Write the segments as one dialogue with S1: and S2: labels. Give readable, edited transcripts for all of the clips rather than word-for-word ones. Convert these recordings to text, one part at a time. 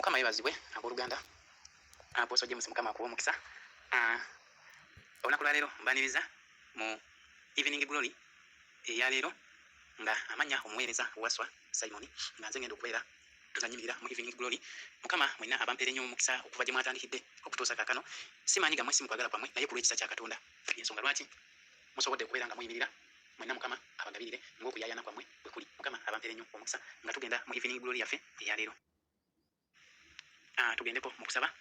S1: Mukama yebazibwe abooluganda Apostle James Mukama akuwa omukisa. Olunaku lwa leero mbaniriza mu evening glory eya leero nga amanya omuweereza waswa Simon nga nze ngenda okubeera nga nyimirira mu evening glory. Mukama mwina abampeere nnyo omukisa okuva gye mwatandikidde okutuusa kaakano. Simanyi gammwe si mu kwagala kwammwe naye ku lw'ekisa kya Katonda y'ensonga lwaki musobodde okubeera nga muyimirira. Mwenna Mukama abagabirire ng'okuyayana kwammwe bwe kuli. Mukama abampeere nnyo omukisa nga tugenda mu evening glory yaffe eya leero. Tugendeko mu kusaba.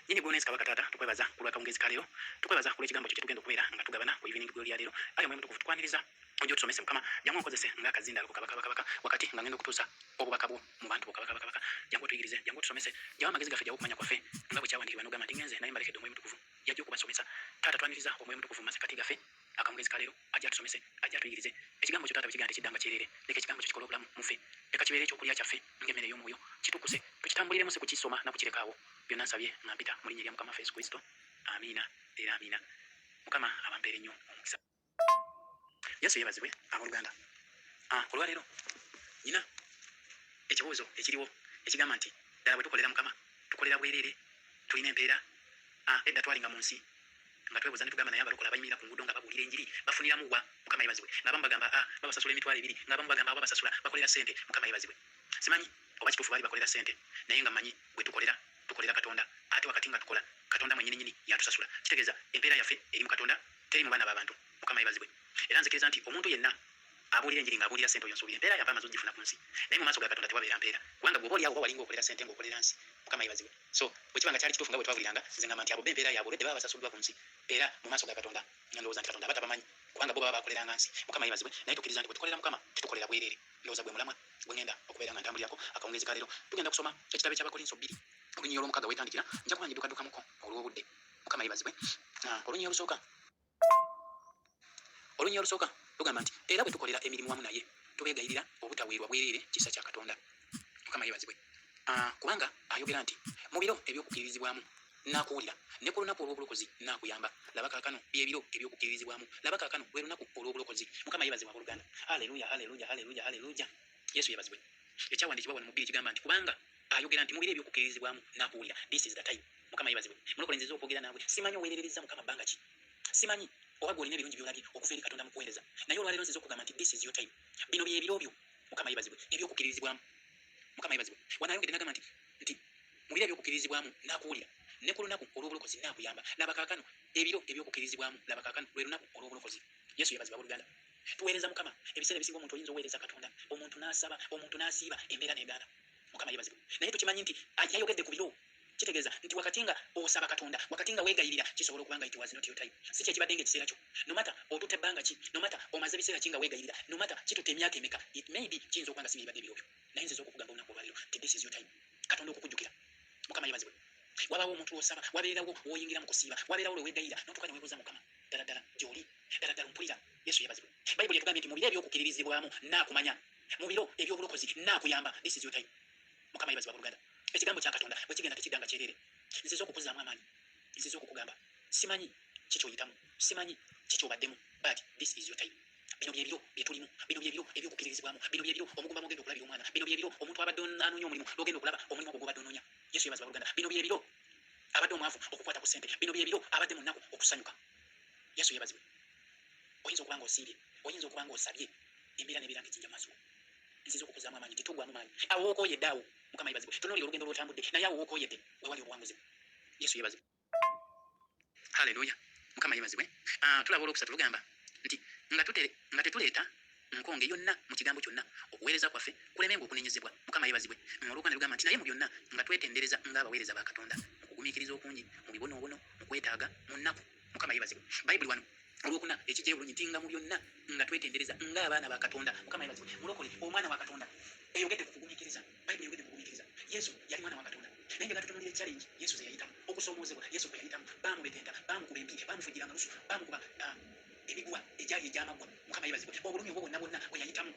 S1: Nyini gw'oneesi Kabaka Taata tukwebaza ku lw'akawungeezi ka leero, tukwebaza ku lw'ekigambo kyo kye tugenda okubeera nga tugabana ku evening glory ya leero. Ayi Omwoyo Mutukuvu tukwaniriza ojja otusomese Mukama, jangu onkozese ng'akazindaalo ku kabaka wakati nga ngenda okutuusa obubaka bwo mu bantu bo kabaka. Jangu otuyigirize, jangu otusomese, jawo amagezi gaffe, jawo okumanya kwaffe nga bwe kyawandiikibwa n'ogamba nti ngenze naye mbalekedde Omwoyo Mutukuvu yajja okubasomesa. Taata twaniriza Omwoyo Mutukuvu mu masekkati gaffe akawungeezi ka leero ajja atusomese, ajja atuyigirize. Ekigambo kyo Taata bwe kigaa tekiddanga kyereere, leka ekigambo kyo kikole obulamu mu ffe, leka kibeere ekyokulya kyaffe ng'emmere ey'omwoyo, kitukuse tukitambuliremu si kukisoma na kukirekaawo. Byonna nsabye nga mpita mu linnya lya Mukama Yesu Kristo, amiina era amiina. Mukama abampeere nnyo omukisa. Yesu yeebazibwe abooluganda. Olwaleero nyina ekibuuzo ekiriwo ekigamba nti ddala bwe tukolera Mukama tukolera bwereere, tulina empeera. Edda twalinga mu nsi nga twebuuza ne tugamba naye abalokola abayimirira ku nguudo nga babuulira enjiri bafuniramu wa? Mukama yeebazibwe. Ng'abamu bagamba babasasula emitwalo 2, ng'abamu bagamba babasasula bakolera ssente. Mukama yeebazibwe. Simanyi oba kituufu baali bakolera ssente, naye nga mmanyi bwe tukolera Katonda, ate wakati nga tukola Katonda mwennyini yatusasula. Kitegeeza empeera yaffe eri mu Katonda, teri mu baana b'abantu. Mukama yeebazibwe. Era nzikiriza nti omuntu yenna abuulira enjiri ng'abuulira ssente oyo nsuubira empeera yava amaze ogifuna ku nsi, naye mu maaso ga Katonda tewabeera mpeera, kubanga bw'oba oli awo walinga okolera ssente ng'okolera nsi. Mukama yeebazibwe. So bwe kiba nga kyali kituufu nga bwe twabuliranga, nze ngamba nti abo b'empeera yaabwe olwedde baba basasulibwa ku nsi, era mu maaso ga Katonda ndowooza nti Katonda aba tabamanyi kubanga bo baba bakoleranga nsi. Mukama yeebazibwe. Naye tukkiriza nti bwe tukolera Mukama tetukolera bwereere. Ndowooza gwe mulamwa gwe ngenda okubeera nga ntambulirako akawungeezi ka leero. Tugenda kusoma ekitabo eky'Abakolinso 2 olunyiriri olw'omukaaga weetandikira, nja kuba ngiddukaddukako olw'obudde. Mukama yeebazibwe. Olunyiriri olusooka lugamba nti era bwe tukolera emirimu wamu naye tubeegayirira obutaweerwa bwereere kisa kya Katonda. Mukama yeebazibwe. Kubanga ayogera nti mu biro eby'okukkirizibwamu naakuwulira, ne ku lunaku olw'obulokozi naakuyamba. Laba kaakano byebiro eby'okukkirizibwamu, laba kaakano lwe lunaku olw'obulokozi. Mukama yeebazibwa abooluganda. Haleluya, haleluya, haleluya, haleluya. Yesu yeebazibwe. Ekyawandiikibwa wano mu bbiri kigamba nti kubanga ayogera nti mu biro eby'okukkirizibwamu naakuwulira. This is the time. Mukama yeebazibwe. Mulokole nziza okwogera naawe, simanyi oweerereza Mukama bbanga ki, simanyi oba gw'olina ebirungi by'olabye okuva eri Katonda mu kuweereza, naye olwaleero nziza okugamba nti this is your time. Bino bye biro byo. Mukama yeebazibwe. Eby'okukkirizibwamu. Mukama yeebazibwe. Wanaayongedde n'agamba nti mu biro eby'okukkirizibwamu naakuwulira, ne ku lunaku olw'obulokozi naakuyamba. Laba kaakano ebiro eby'okukkirizibwamu, laba kaakano lwe lunaku olw'obulokozi. Yesu yeebazibwa abooluganda. Tuweereza Mukama ebiseera ebisinga omuntu oyinza oweereza Katonda, omuntu n'asaba, omuntu n'asiiba, embeera n'egaana. Mukama yeebazibwe. Naye tukimanyi nti yayogedde ku biro, kitegeeza nti wakati nga osaba Katonda, wakati nga weegayirira, kisobola okuba nga it was not your time. Si kyekibadde ng'ekiseera kyo, no matter otutte ebbanga ki, no matter omaze ebiseera ki nga weegayirira, no matter kitutte emyaka emeka, it may be kiyinza okuba nga si byebadde biro byo, naye nziza okukugamba olunaku olwaleero nti this is your time. Katonda okukujjukira. Mukama yeebazibwe. Wabaawo omuntu w'osaba, wabeerawo w'oyingira mu kusiiba, wabeerawo lwe weegayirira n'otuuka ne weebuuza Mukama, ddala ddala gy'oli, ddala ddala mpulira. Yesu yeebazibwe. Bayibuli etugambye nti mu biro eby'okukkirizibwamu naakumanya, mu biro eby'obulokozi naakuyamba. This is your time. Mukama yeebazibwa abooluganda. Ekigambo kya Katonda bwe kigenda tekiddanga kyereere. Nziza okukuzaamu amaanyi, nziza okukugamba, simanyi kikyoyitamu, simanyi kikyobaddemu, but this is your time. Bino bye biro bye tulimu, bino bye biro eby'okukkirizibwamu, bino bye biro omugumba mwogenda okulabira omwana, bino bye biro omuntu abadde anoonya omulimu lw'ogenda okulaba omulimu ogwo gw'obadde onoonya. Yesu yeebazibwa abooluganda. Bino bye biro abadde omwavu okukwata ku ssente, bino bye biro abadde mu nnaku okusanyuka. Yesu yeebazibwe. Oyinza okuba ng'osiibye, oyinza okuba ng'osabye, embeera n'ebeera ng'ejjinja mu maaso go. Nziza okukuzaamu amaanyi, titugwamu maanyi. Awo wookooyedde awo. Mukama yeebazibwe. Tunuulira olugendo lw'otambudde, naye awo wookooyedde we wali obuwanguzi. Yesu yeebazibwe. Haleluya. Mukama yeebazibwe. Tulaba olwokusatu lugamba nti nga tetuleeta nkonge yonna mu kigambo kyonna, okuweereza kwaffe kulemenga okunenyezebwa. Mukama yeebazibwe. Olwokubana lugamba nti naye mu byonna nga twetendereza ng'abaweereza ba Katonda, mu kugumiikiriza okungi, mu bibonoobono, mu kwetaaga, mu nnaku. Mukama yeebazibwe. Bayibuli wano olwokuna ekijja obulungi nti nga mu byonna nga twetendereza ng'abaana ba Katonda. Mukama yeebazibwe. Mulokole omwana wa Katonda eyogedde ku kugumiikiriza. Bayibuli eyogedde ku kugumiikiriza. Yesu yali mwana wa Katonda, naye nga tutunuulira challenge Yesu ze yayitamu, okusoomoozebwa Yesu kwe yayitamu, baamubetenta, baamukuba empi, baamufujjiranga lusu, baamukuba emiguwa egyali egy'amaggwa. Mukama yeebazibwe. Obulumi obwo bwonna bwe yayitamu.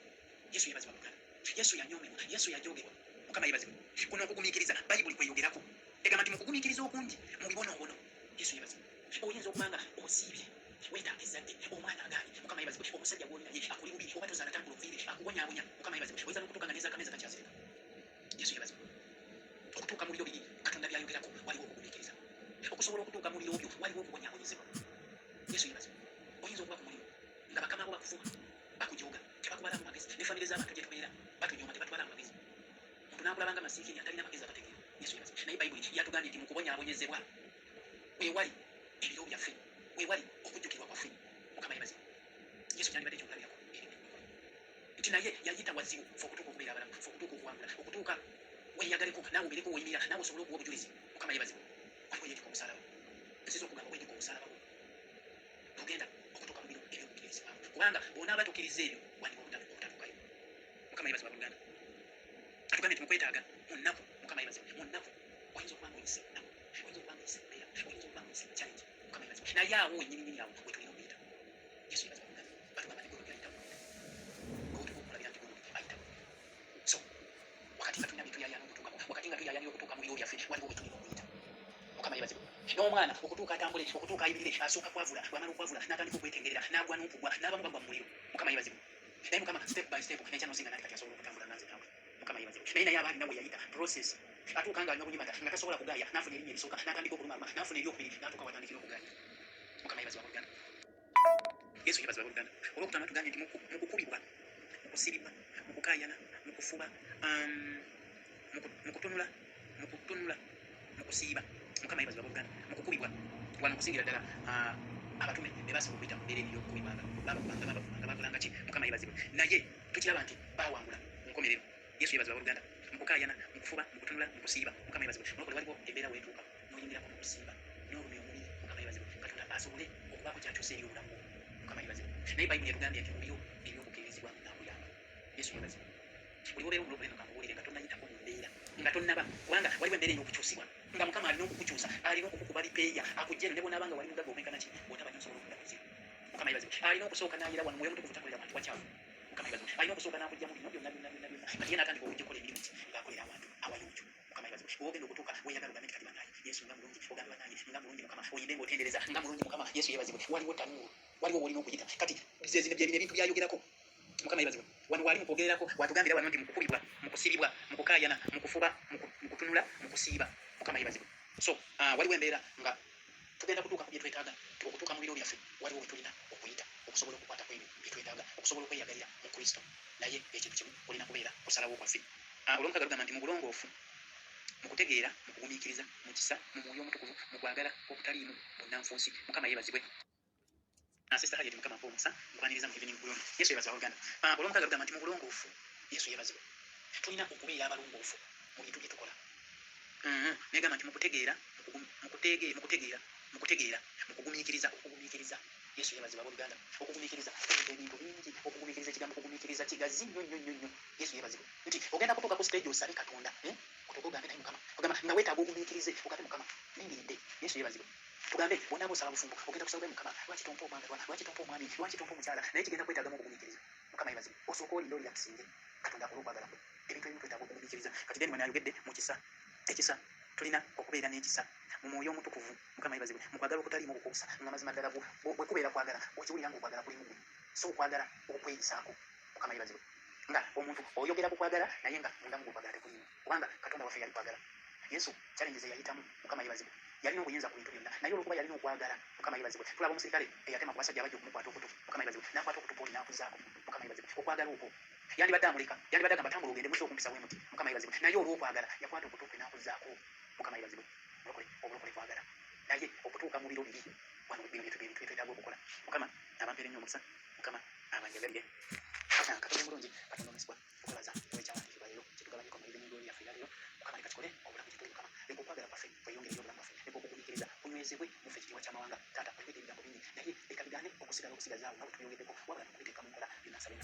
S1: Yesu yeebazibwa abooluganda. Yesu yanyoomebwa, Yesu yajoogebwa. Mukama yeebazibwe. Kuno okugumiikiriza Bayibuli kweyogerako egamba nti mu kugumiikiriza okungi, mu bibonoobono. Yesu yeebazibwe. Oyinza okuba nga osiibye, weetaaga ezzadde, omwana agaali. Mukama yeebazibwe. Omusajja gw'oli naye akuli bubi, oba tozaala tambula oviire, akubonyaabonya. Mukama yeebazibwe. Oyinza n'okutuuka nga n'ez'akameza takyazireka. Yesu yeebazibwe. Okutuuka mu biro biri osobola okutuuka mu biro byo waliwo okubonyaabonyezebwa. Yesu yeebazibwe. Oyinza okuba ku mulimu nga bakama bo bakufuma bakujooga tebakubala mu magezi ne famire z'abantu gye tubeera batunyooma tebatwala mu magezi. Omuntu n'akulaba nga masiikiri atalina magezi agategeera. Yesu yeebazibwe. Naye Bayibuli yatugambye nti mu kubonyaabonyezebwa wewali ebiro byaffe, wewali okujjukirwa kwaffe. Mukama yeebazibwe. Yesu kyandibadde kyomulabirako nti naye yayita wazibu fe okutuuka okubeera abalamu, fe okutuuka okuwangula, okutuuka weeyagaleko naawe obeereko weeyimira naawe osobole okuwa obujulizi. Mukama yeebazibwe. Waliwo yeetika omusalaba. Nziza okugamba weetika omusalaba gwo ogenda okutuuka mu biro eby'okukkirizibwamu, kubanga bw'onaaba tukkiriza ebyo wandibwa obutatuukayo. Mukama yeebazibwe abooluganda. Atugambye nti mukwetaaga mu nnaku. Mukama yeebazibwe. Mu nnaku oyinza okuba ng'oyise nnaku, oyinza okuba ng'oyise mbeera, oyinza okuba ng'oyise challenge. Mukama yeebazibwe. Naye awo wennyini awo we tulina okuyita. Yesu yeebazibwe abooluganda. Batugamba nti golobi ayitawo. Golobi okulabira nti golobi ayitawo. So wakati nga tulina bituyaayaana okutuukako, wakati nga tuyaayaanira okutuuka mu biro byaffe waliwo we tulina okuyita. Mukama yeebazibwe. N'omwana okutuuka atambule, okutuuka ayibirire, asooka kwavula, bw'amala okwavula n'atandika okwetengerera, n'agwa n'okugwa, n'abamu bagwa mu muliro. Mukama yeebazibwe. Naye Mukama step by step n'enkya n'osinga nandi kati asobola okutambula nanze naawe. Mukama yeebazibwe. Naye abaali nawe yayita process. Atuuka ng'alina obunyimata nga tasobola kugaaya, n'afuna erinnya erisooka, n'atandika okuluma, n'afuna eryokubiri, n'atuuka watandikira okugaaya. Mukama yeebazibwe abooluganda. Yesu yeebazibwe abooluganda. Olwokutaano tugambye nti mu kukubibwa, mu kusibibwa, mu kukaayana, mu kufuba, mu kutunula, mu kusiiba. Mukama yeebazibwe abooluganda. Mu kukubibwa wano kusingira ddala abatume be baasaba okuyita mu mbeera ey'okukubibwanga babakubanga bakolanga ki. Mukama yeebazibwe. Naye tukiraba nti baawangula mu nkomerero. Yesu yeebazibwe abooluganda. Mu kukaayana, mu kufuba, mu kutunula, mu kusiiba. Mukama yeebazibwe. Nokole waliwo embeera weetuuka n'oyimirako mu kusiiba n'olumya omubiri. Mukama yeebazibwe. Katonda asobole okubaako ky'akyusa eri obulamu bwo. Mukama yeebazibwe. Naye Bayibuli yatugambye nti mu biro eby'okukkirizibwa n'akuyamba. Yesu yeebazibwe. Buli obeera omulokole nokamubuulire nga tonnayitako mu mbeera nga tonnaba, kubanga waliwo embeera ey'okukyusibwa nga Mukama alina okukukyusa, alina okukukuba lipeeya akugjeeno ne bw'onaaba nga wali mugagga omekana ki bw'otaba nyosobola okudda kuzimu. Mukama yeebazibwe. Alina okusooka n'ayira wano Mwoyo Mutukuvu takolera bantu wakyafu. Mukama yeebazibwe. Alina okusooka n'akujja mu bino byonna kati ye n'atandika okujja okola emirimu ki ng'akolera abantu awayonjo. Mukama yeebazibwe. Bw'ogenda okutuuka weeyagala ogambe nti kati bannaaye Yesu nga mulungi, ogambe bannaaye nga mulungi Mukama, oyimbe ng'otendereza nga mulungi Mukama. Yesu yeebazibwe. Waliwo tanuulu, waliwo w'olina okuyita kati bye bino ebintu byayogerako. Mukama yeebazibwe. Wano wali mukwogererako watugambira wano nti mu kukubibwa, mu kusibibwa, mu kukaayana, mu kufuba, mu kutunula, mu kusiiba. Mukama yeebazibwe. So waliwo embeera nga tugenda kutuuka ku bye twetaaga, okutuuka mu biro byaffe waliwo we tulina okuyita okusobola okukwata ku ebyo bye twetaaga, okusobola okweyagalira mu Kristo. Naye ekintu kimu olina kubeera kusalawo kwaffe. Olw'omukaga lugamba nti mu bulongoofu, mu kutegeera, mu kugumiikiriza, mu kisa, mu Mwoyo Omutukuvu, mu kwagala okutaliimu bunnanfuusi. Mukama yeebazibwe. Sister Harriet Mukama mpomusa nkwaniriza mu evening bulungi. Yesu yeebazibwe abooluganda. Olw'omukaga lugamba nti mu bulongoofu Yesu yeebazibwe. Tulina okubeera abalongoofu mu bintu bye tukola. Negamba nti mu kutegeera, mu kugumiikiriza. Yesu yeebazibwe abooluganda. Okugumiikiriza ebintu bingi, okugumiikiriza ekigambo okugumiikiriza kigazi nnyo. Yesu yeebazibwe. Nti ogenda kutuuka ku stage osabe Katonda, kutuuka ogambe naye Mukama, ogamba nga weetaaga ogumiikirize, ogambe Mukama nindiridde. Yesu yeebazibwe. Tugambe bw'onaaba osala bufumbo ogenda kusaba Mukama, lwaki tompa omwangalwa, lwaki tompa omwami, lwaki tompa omukyala, naye kigenda kwetaagamu okugumiikiriza. Mukama yeebazibwe. Osooka olinde oli yakusinge Katonda akola okwagala kwe. Ebintu ebimu twetaaga okugumiikiriza. Kati then wano ayogedde mu kisa. Ekisa tulina okubeera n'ekisa mu Mwoyo Omutukuvu. Mukama yeebazibwe. Mu kwagala okutaliimu okukuusa nga mazima ddala bwe kubeera kwagala okiwulira ng'okwagala kulimu gwe, so okwagala okweyisaako. Mukama yeebazibwe. Nga omuntu oyogera ku kwagala naye nga mundamu gw'okwagala tekuliimu, kubanga Katonda waffe yali kwagala. Yesu challenges yayitamu. Mukama yeebazibwe. Yalina obuyinza ku bintu byonna naye olw'okuba yalina okwagala. Mukama yeebazibwe. Tulaba omusirikale eyatema ku basajja abajja okumukwata okutu. Mukama yeebazibwe. N'akwata okutu oli n'akuzaako. Mukama yeebazibwe. Okwagala okwo yandibadde amuleka, yandibadde agamba tambula ogende muso okumpisa bwe muti. Mukama yeebazibwe. Naye olw'okwagala yakwata okutu kwe n'akuzaako. Mukama yeebazibwe. Obulokole kwagala. Naye okutuuka mu biro biri wano bino bye twetaaga okukola. Mukama abampeere nnyo omukisa. Mukama abanjagalire. Katonda mulungi, Katonda omesibwa okulaza ow'ekyawandiikibwa leero kitugabanyeko mu evening glory yaffe leero. Mukama leka tukole obulamu gye tuli Mukama. Leka okwagala kwaffe kweyongere eri obulamu bwaffe. Leka okugumiikiriza kunywezebwe mu ffe ekitiibwa ky'amawanga. Taata oliwedde ebigambo bingi naye leka bigaane okusigazaawo nga bwe tubyongeddeko wabula tukubiteeka mu nkola byonna nsabye